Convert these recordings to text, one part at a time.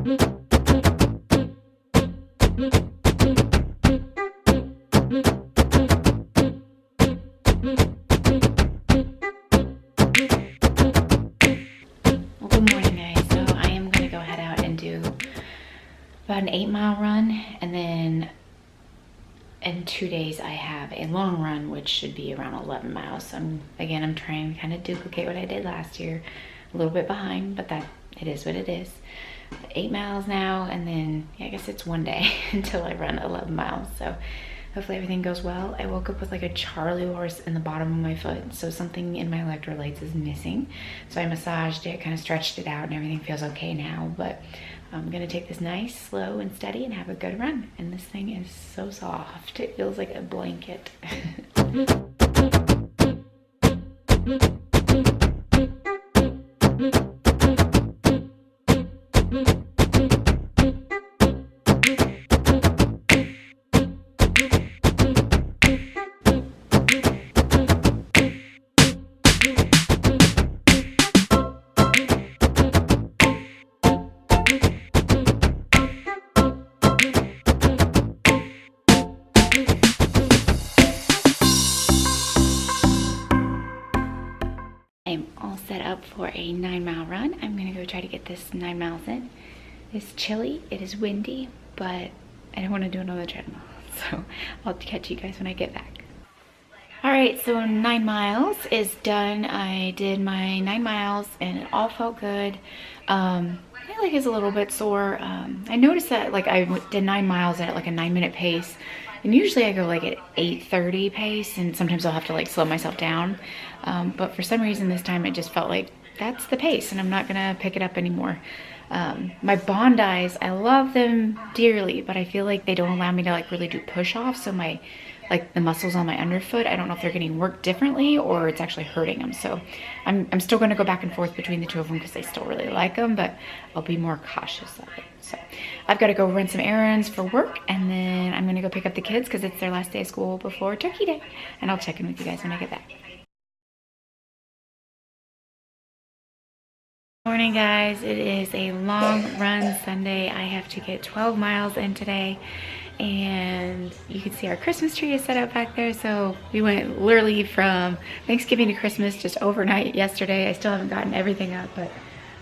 Good morning, guys. So I am going to go head out and do about an 8-mile run, and then in 2 days I have a long run which should be around 11 miles. So I'm trying to kind of duplicate what I did last year. A little bit behind, but that it is what it is. 8 miles now, and then I guess it's 1 day until I run 11 miles. So hopefully everything goes well. I woke up with like a Charlie horse in the bottom of my foot, so something in my electrolytes is missing. So I massaged it, kind of stretched it out, and everything feels okay now. But I'm gonna take this nice, slow, and steady and have a good run. And this thing is so soft. It feels like a blanket. I'm all set up for a 9-mile run. I'm gonna go try to get this 9 miles in. It's chilly, it is windy, but I don't want to do it on the treadmill. So I'll catch you guys when I get back. All right, so 9 miles is done. I did my 9 miles and it all felt good. My leg is a little bit sore. I noticed that like I did 9 miles at like a 9-minute pace. And usually I go like at 8:30 pace, and sometimes I'll have to like slow myself down. But for some reason this time it just felt like that's the pace and I'm not gonna pick it up anymore. My Bondis, I love them dearly, but I feel like they don't allow me to like really do push-offs. So my, like the muscles on my underfoot, I don't know if they're getting worked differently or it's actually hurting them. So I'm still gonna go back and forth between the two of them because I still really like them, but I'll be more cautious of it. So I've got to go run some errands for work, and then I'm gonna go pick up the kids because it's their last day of school before Turkey Day, and I'll check in with you guys when I get back. Morning, guys. It is a long run Sunday. I have to get 12 miles in today, and you can see our Christmas tree is set up back there. So we went literally from Thanksgiving to Christmas just overnight yesterday. I still haven't gotten everything up, but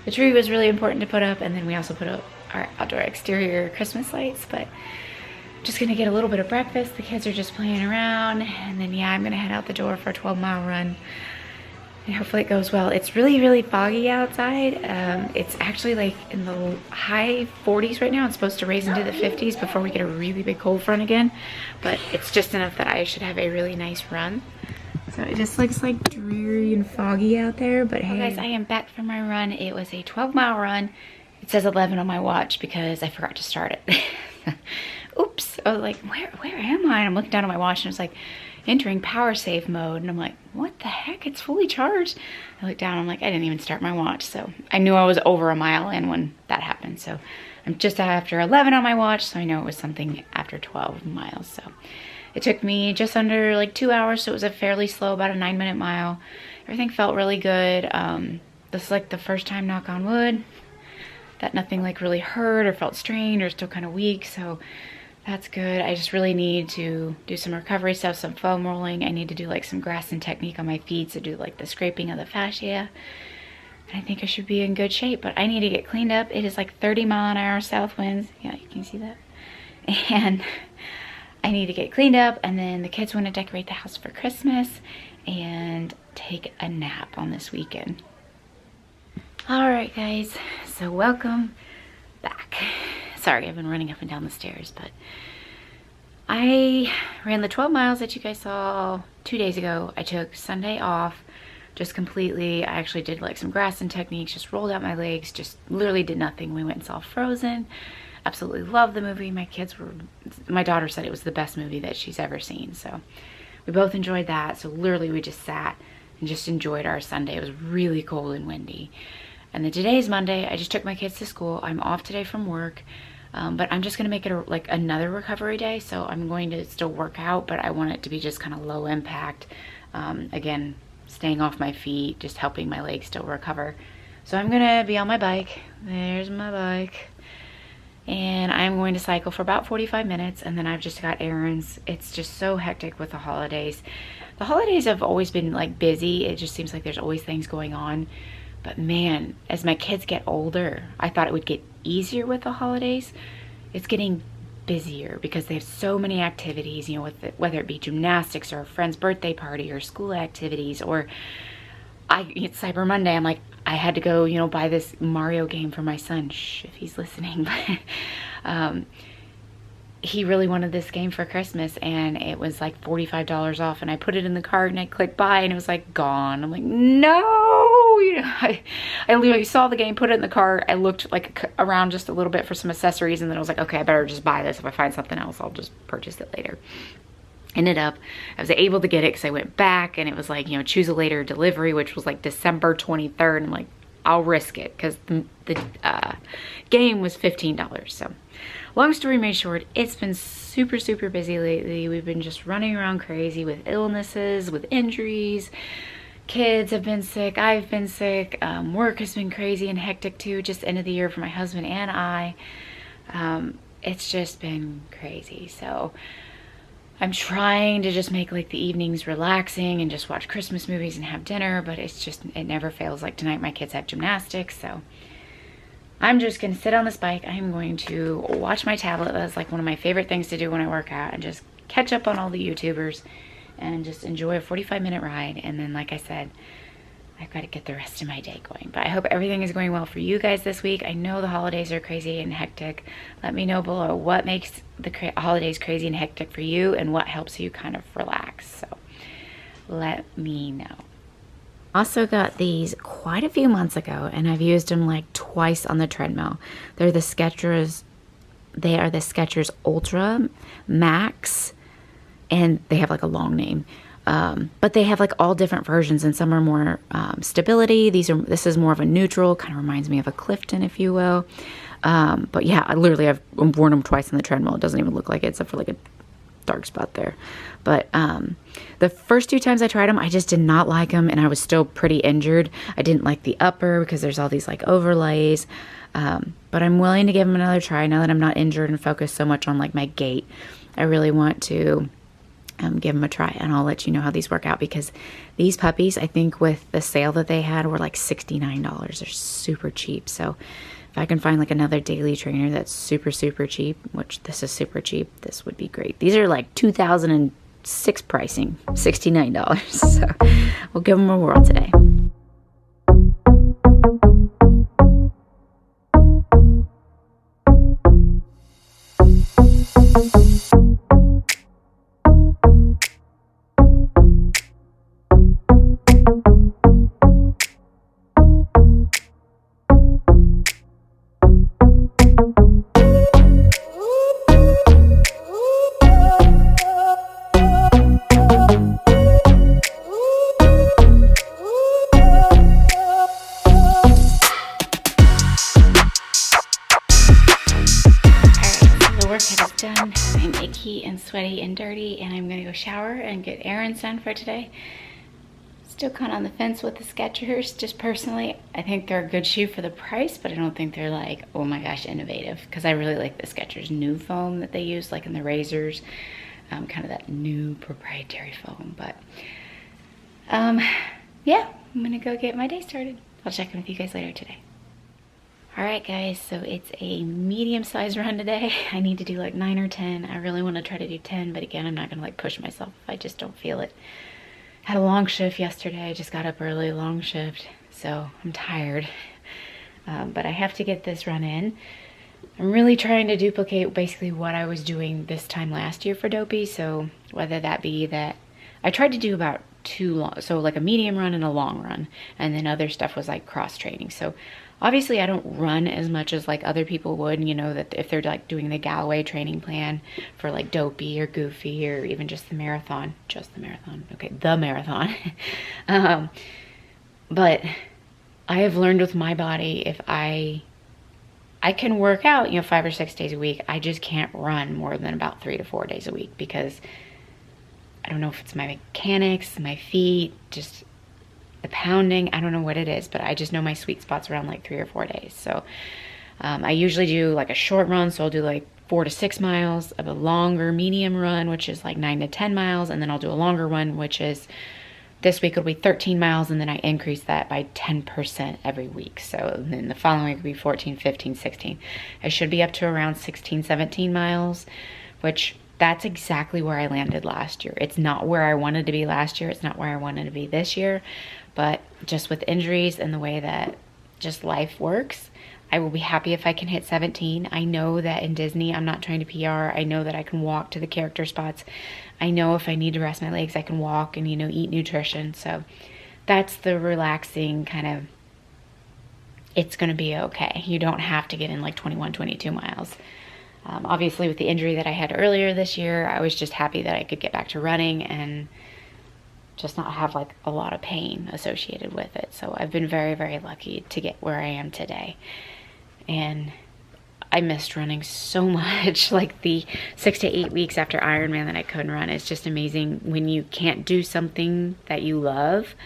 the tree was really important to put up, and then we also put up our outdoor exterior Christmas lights. But just gonna get a little bit of breakfast. The kids are just playing around, and then yeah, I'm gonna head out the door for a 12-mile run. And hopefully it goes well. It's really, really foggy outside. It's actually like in the high 40s right now. It's supposed to raise into the 50s before we get a really big cold front again. But it's just enough that I should have a really nice run. So it just looks like dreary and foggy out there, but hey. Guys, I am back from my run. It was a 12-mile run. It says 11 on my watch because I forgot to start it. Oops. I was like, where am I? And I'm looking down at my watch and it's like, entering power save mode, and I'm like, what the heck, it's fully charged. I look down, I'm like, I didn't even start my watch. So I knew I was over a mile in when that happened. So I'm just after 11 on my watch, so I know it was something after 12 miles. So it took me just under like 2 hours, so it was a fairly slow, about a 9-minute mile. Everything felt really good. This is like the first time, knock on wood, that nothing like really hurt or felt strained or still kind of weak. So that's good. I just really need to do some recovery stuff, some foam rolling. I need to do like some Graston technique on my feet to do like the scraping of the fascia. And I think I should be in good shape, but I need to get cleaned up. It is like 30-mile-an-hour south winds. Yeah, you can see that. And I need to get cleaned up, and then the kids want to decorate the house for Christmas and take a nap on this weekend. All right, guys, so welcome back. Sorry, I've been running up and down the stairs, but I ran the 12 miles that you guys saw 2 days ago. I took Sunday off just completely. I actually did like some Graston techniques, just rolled out my legs, just literally did nothing. We went and saw Frozen. Absolutely loved the movie. My daughter said it was the best movie that she's ever seen. So we both enjoyed that. So literally we just sat and just enjoyed our Sunday. It was really cold and windy. And then today's Monday. I just took my kids to school. I'm off today from work. But I'm just gonna make it like another recovery day. So I'm going to still work out, but I want it to be just kind of low impact. Again, staying off my feet, just helping my legs still recover. So I'm gonna be on my bike. There's my bike. and I'm going to cycle for about 45 minutes, and then I've just got errands. It's just so hectic with the holidays. The holidays have always been like busy. It just seems like there's always things going on. But man, as my kids get older, I thought it would get easier with the holidays. It's getting busier because they have so many activities, you know, with whether it be gymnastics or a friend's birthday party or school activities, or it's Cyber Monday. I'm like, I had to go, you know, buy this Mario game for my son. Shh, if he's listening. He really wanted this game for Christmas, and it was like $45 off, and I put it in the cart and I clicked buy, and it was like gone. I'm like, no, you know, I literally saw the game, put it in the cart. I looked like around just a little bit for some accessories, and then I was like, okay, I better just buy this. If I find something else, I'll just purchase it later. Ended up, I was able to get it because I went back, and it was like, you know, choose a later delivery, which was like December 23rd. I'm like, I'll risk it because the game was $15. So long story made short, it's been super, super busy lately. We've been just running around crazy with illnesses, with injuries. Kids have been sick. I've been sick. Work has been crazy and hectic too. Just end of the year for my husband and I. It's just been crazy. So I'm trying to just make like the evenings relaxing and just watch Christmas movies and have dinner, but it's just, it never fails. Like tonight my kids have gymnastics, so I'm just gonna sit on this bike. I'm going to watch my tablet. That's like one of my favorite things to do when I work out, and just catch up on all the YouTubers and just enjoy a 45-minute ride. And then, like I said, I've got to get the rest of my day going. But I hope everything is going well for you guys this week. I know the holidays are crazy and hectic. Let me know below what makes the holidays crazy and hectic for you, and what helps you kind of relax. So let me know. Also got these quite a few months ago, and I've used them like twice on the treadmill. They're the Skechers. They are the Skechers Ultra Max, and they have like a long name. But they have like all different versions, and some are more stability. This is more of a neutral, kind of reminds me of a Clifton, if you will. But yeah, I've worn them twice on the treadmill. It doesn't even look like it, except for like a dark spot there. But the first 2 times I tried them, I just did not like them, and I was still pretty injured. I didn't like the upper because there's all these like overlays. But I'm willing to give them another try now that I'm not injured and focused so much on like my gait. I really want to give them a try, and I'll let you know how these work out, because these puppies, I think with the sale that they had, were like $69. They're super cheap. So if I can find like another daily trainer that's super, super cheap, which this is super cheap, this would be great. These are like 2006 pricing, $69. So we'll give them a whirl today. Done. I'm icky and sweaty and dirty, and I'm gonna go shower and get errands done for today. Still kind of on the fence with the Skechers. Just personally, I think they're a good shoe for the price, but I don't think they're like, oh my gosh, innovative, because I really like the Skechers new foam that they use, like in the razors, kind of that new proprietary foam. But yeah, I'm gonna go get my day started. I'll check in with you guys later today. Alright guys, so it's a medium-sized run today. I need to do like 9 or 10. I really want to try to do 10, but again, I'm not going to like push myself if I just don't feel it. Had a long shift yesterday. I just got up early, long shift, so I'm tired. But I have to get this run in. I'm really trying to duplicate basically what I was doing this time last year for Dopey, so whether that be that I tried to do about 2 long, so like a medium run and a long run, and then other stuff was like cross training. So obviously I don't run as much as like other people would, you know, that if they're like doing the Galloway training plan for like Dopey or Goofy or even just the marathon, okay, the marathon. But I have learned with my body, if I can work out, you know, 5 or 6 days a week, I just can't run more than about 3 to 4 days a week, because I don't know if it's my mechanics, my feet, just the pounding, I don't know what it is, but I just know my sweet spot's around like 3 or 4 days. So I usually do like a short run, so I'll do like 4 to 6 miles of a longer medium run, which is like 9 to 10 miles. And then I'll do a longer one, which is this week it'll be 13 miles. And then I increase that by 10% every week. So then the following week will be 14, 15, 16. I should be up to around 16, 17 miles, which that's exactly where I landed last year. It's not where I wanted to be last year. It's not where I wanted to be this year. But just with injuries and the way that just life works, I will be happy if I can hit 17. I know that in Disney, I'm not trying to PR. I know that I can walk to the character spots. I know if I need to rest my legs, I can walk and, you know, eat nutrition. So that's the relaxing kind of, it's going to be okay. You don't have to get in like 21, 22 miles. Obviously, with the injury that I had earlier this year, I was just happy that I could get back to running and just not have like a lot of pain associated with it. So I've been very, very lucky to get where I am today. And I missed running so much. Like the 6 to 8 weeks after Ironman that I couldn't run. It's just amazing when you can't do something that you love.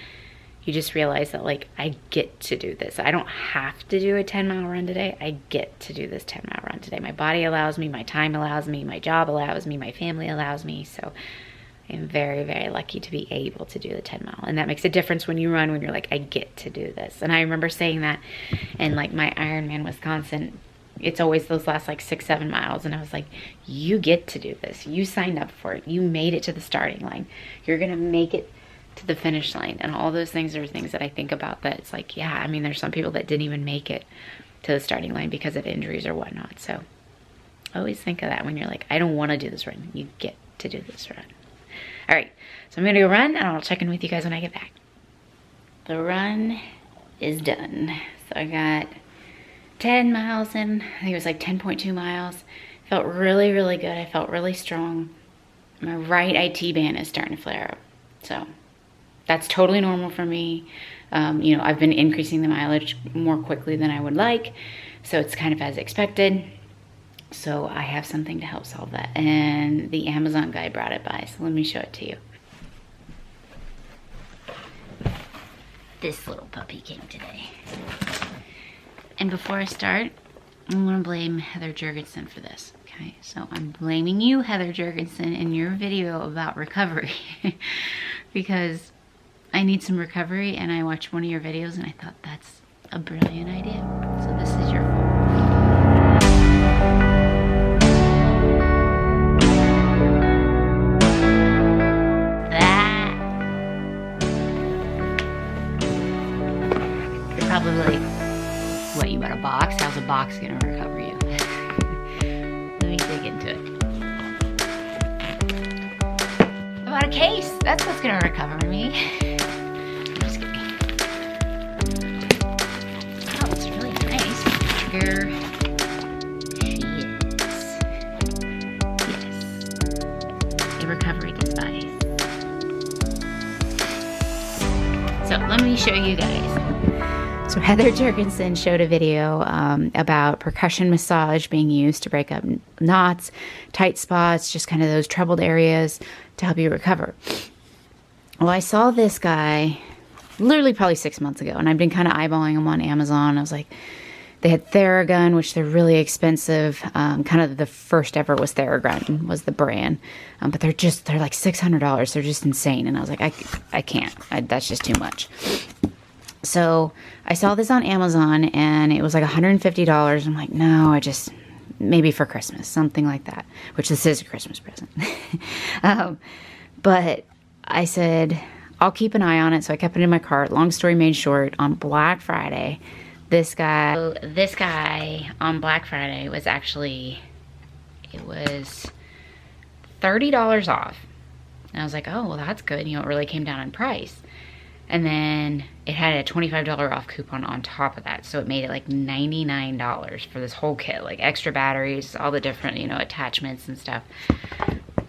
You just realize that like, I get to do this. I don't have to do a 10-mile run today. I get to do this 10-mile run today. My body allows me, my time allows me, my job allows me, my family allows me. So I'm very, very lucky to be able to do the 10-mile. And that makes a difference when you run, when you're like, I get to do this. And I remember saying that in like my Ironman Wisconsin. It's always those last like 6, 7 miles. And I was like, you get to do this. You signed up for it. You made it to the starting line. You're going to make it to the finish line. And all those things are things that I think about, that it's like, yeah, I mean, there's some people that didn't even make it to the starting line because of injuries or whatnot. So I always think of that when you're like, I don't want to do this run. You get to do this run. All right, so I'm gonna go run and I'll check in with you guys when I get back. The run is done. So I got 10 miles in. I think it was like 10.2 miles. Felt really, really good. I felt really strong. My right IT band is starting to flare up. So that's totally normal for me. You know, I've been increasing the mileage more quickly than I would like. So it's kind of as expected. So I have something to help solve that. And the Amazon guy brought it by. So let me show it to you. This little puppy came today. And before I start, I'm gonna blame Heather Jurgensen for this. Okay, so I'm blaming you, Heather Jurgensen, in your video about recovery. Because I need some recovery, and I watched one of your videos and I thought that's a brilliant idea. So this is your fault. You're probably like, what, you got a box? How's a box gonna recover you? Let me dig into it. I bought a case. That's what's gonna recover me. I'm just kidding. Oh, it's really nice. Here she is. Yes. A recovery device. So let me show you guys. So Heather Jurgensen showed a video about percussion massage being used to break up knots, tight spots, just kind of those troubled areas to help you recover. Well, I saw this guy literally probably 6 months ago, and I've been kind of eyeballing them on Amazon. I was like, they had Theragun, which they're really expensive. Kind of the first ever was Theragun, was the brand. But they're like $600. They're just insane. And I was like, I can't. That's just too much. So I saw this on Amazon and it was like $150. I'm like, no, maybe for Christmas, something like that, which this is a Christmas present. But I said, I'll keep an eye on it. So I kept it in my cart. Long story made short, on Black Friday, this guy on Black Friday was actually, it was $30 off. And I was like, oh, well, that's good. You know, it really came down in price. And then it had a $25 off coupon on top of that. So it made it like $99 for this whole kit, like extra batteries, all the different, you know, attachments and stuff.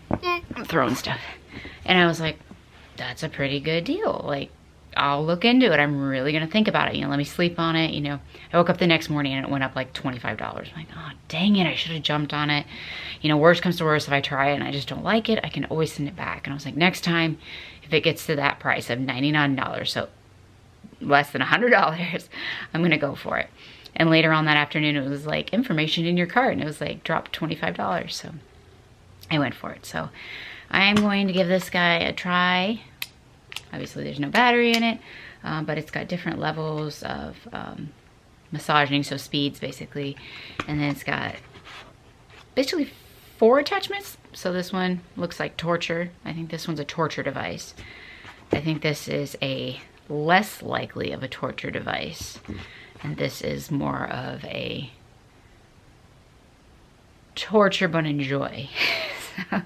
I'm throwing stuff. And I was like, that's a pretty good deal. Like, I'll look into it. I'm really going to think about it. You know, let me sleep on it. You know, I woke up the next morning and it went up like $25. I'm like, oh, dang it. I should have jumped on it. You know, worst comes to worst, if I try it and I just don't like it, I can always send it back. And I was like, next time, if it gets to that price of $99, so less than $100, I'm going to go for it. And later on that afternoon, it was like information in your cart, and it was like dropped $25. So I went for it. So I am going to give this guy a try. Obviously there's no battery in it, but it's got different levels of massaging, so speeds basically. And then it's got basically 4 attachments. So this one looks like torture. I think this one's a torture device. I think this is a less likely of a torture device. And this is more of a torture but enjoy. So,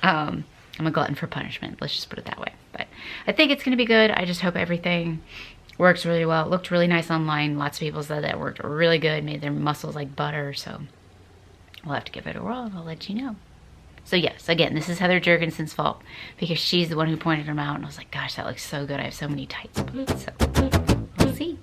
I'm a glutton for punishment. Let's just put it that way. But I think it's going to be good. I just hope everything works really well. It looked really nice online. Lots of people said that it worked really good, made their muscles like butter. So we'll have to give it a whirl and I'll let you know. So yes, again, this is Heather Jurgensen's fault because she's the one who pointed them out. And I was like, gosh, that looks so good. I have so many tight spots. So we'll see.